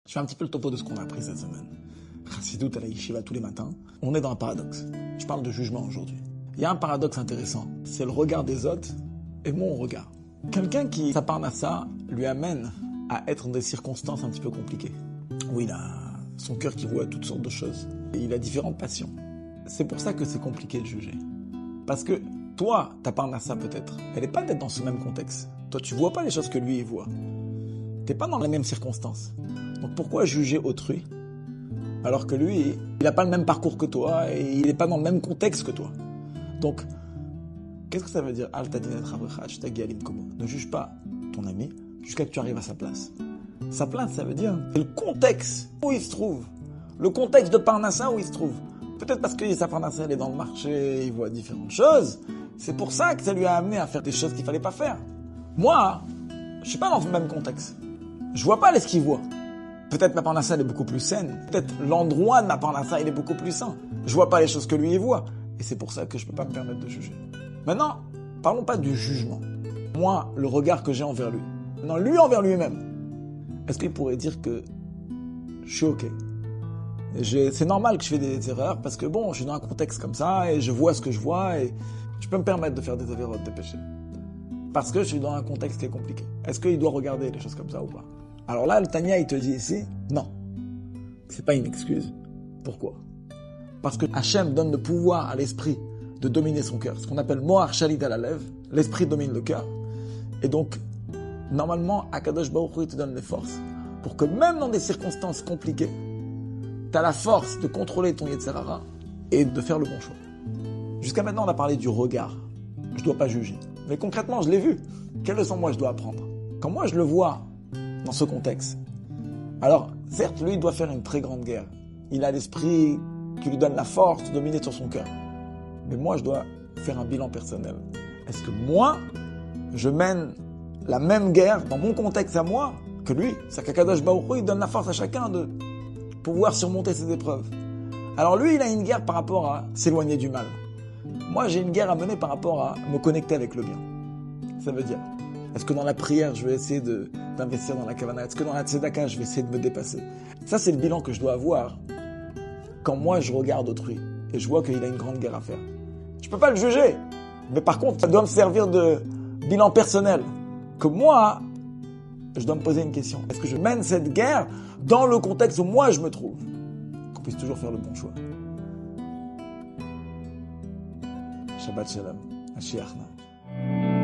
Je fais un petit peu le topo de ce qu'on a appris cette semaine. Chassidut à la yeshiva tous les matins. On est dans un paradoxe. Je parle de jugement aujourd'hui. Il y a un paradoxe intéressant. C'est le regard des autres et mon regard. Quelqu'un qui, sa parnassa, lui amène à être dans des circonstances un petit peu compliquées. Où il a son cœur qui voit toutes sortes de choses. Et il a différentes passions. C'est pour ça que c'est compliqué de juger. Parce que toi, ta parnassa peut-être, elle n'est pas peut-être dans ce même contexte. Toi, tu vois pas les choses que lui, il voit. T'es pas dans les mêmes circonstances. Donc pourquoi juger autrui alors que lui, il n'a pas le même parcours que toi et il n'est pas dans le même contexte que toi. Donc, qu'est-ce que ça veut dire? Ne juge pas ton ami jusqu'à ce que tu arrives à sa place. Sa place, ça veut dire c'est le contexte où il se trouve. Le contexte de Parnassa où il se trouve. Peut-être parce que sa Parnassa, elle est dans le marché, il voit différentes choses. C'est pour ça que ça lui a amené à faire des choses qu'il fallait pas faire. Moi, je suis pas dans le même contexte. Je vois pas ce qu'il voit. Peut-être ma parnassa elle est beaucoup plus saine. Peut-être l'endroit de ma parnassa il est beaucoup plus sain. Je vois pas les choses que lui il voit. Et c'est pour ça que je peux pas me permettre de juger. Maintenant, parlons pas du jugement. Moi, le regard que j'ai envers lui. Maintenant, lui envers lui-même. Est-ce qu'il pourrait dire que je suis ok? C'est normal que je fais des erreurs parce que bon, je suis dans un contexte comme ça et je vois ce que je vois et je peux me permettre de faire des erreurs, des péchés. Parce que je suis dans un contexte qui est compliqué. Est-ce qu'il doit regarder les choses comme ça ou pas? Alors là, le Tania, il te dit ici, non. C'est pas une excuse. Pourquoi? Parce que Hachem donne le pouvoir à l'esprit de dominer son cœur. Ce qu'on appelle Moar Shalit à la lèvre. L'esprit domine le cœur. Et donc, normalement, Akadosh Baruch Hu, il te donne les forces pour que même dans des circonstances compliquées, tu as la force de contrôler ton Yetzer Hara et de faire le bon choix. Jusqu'à maintenant, on a parlé du regard. Je dois pas juger. Mais concrètement, je l'ai vu. Quelle leçon moi je dois apprendre? Quand moi je le vois dans ce contexte, alors certes, lui il doit faire une très grande guerre. Il a l'esprit qui lui donne la force de dominer sur son cœur. Mais moi je dois faire un bilan personnel. Est-ce que moi, je mène la même guerre dans mon contexte à moi que lui? C'est qu'Akadosh Baruch Hu, il donne la force à chacun de pouvoir surmonter ses épreuves. Alors lui, il a une guerre par rapport à s'éloigner du mal. Moi, j'ai une guerre à mener par rapport à me connecter avec le bien. Ça veut dire, est-ce que dans la prière, je vais essayer d'investir dans la kavana? Est-ce que dans la tzedaka, je vais essayer de me dépasser? Ça, c'est le bilan que je dois avoir quand moi, je regarde autrui et je vois qu'il a une grande guerre à faire. Je peux pas le juger, mais par contre, ça doit me servir de bilan personnel. Que moi, je dois me poser une question. Est-ce que je mène cette guerre dans le contexte où moi, je me trouve? Qu'on puisse toujours faire le bon choix. Shabbat Shalom. Ashiachna.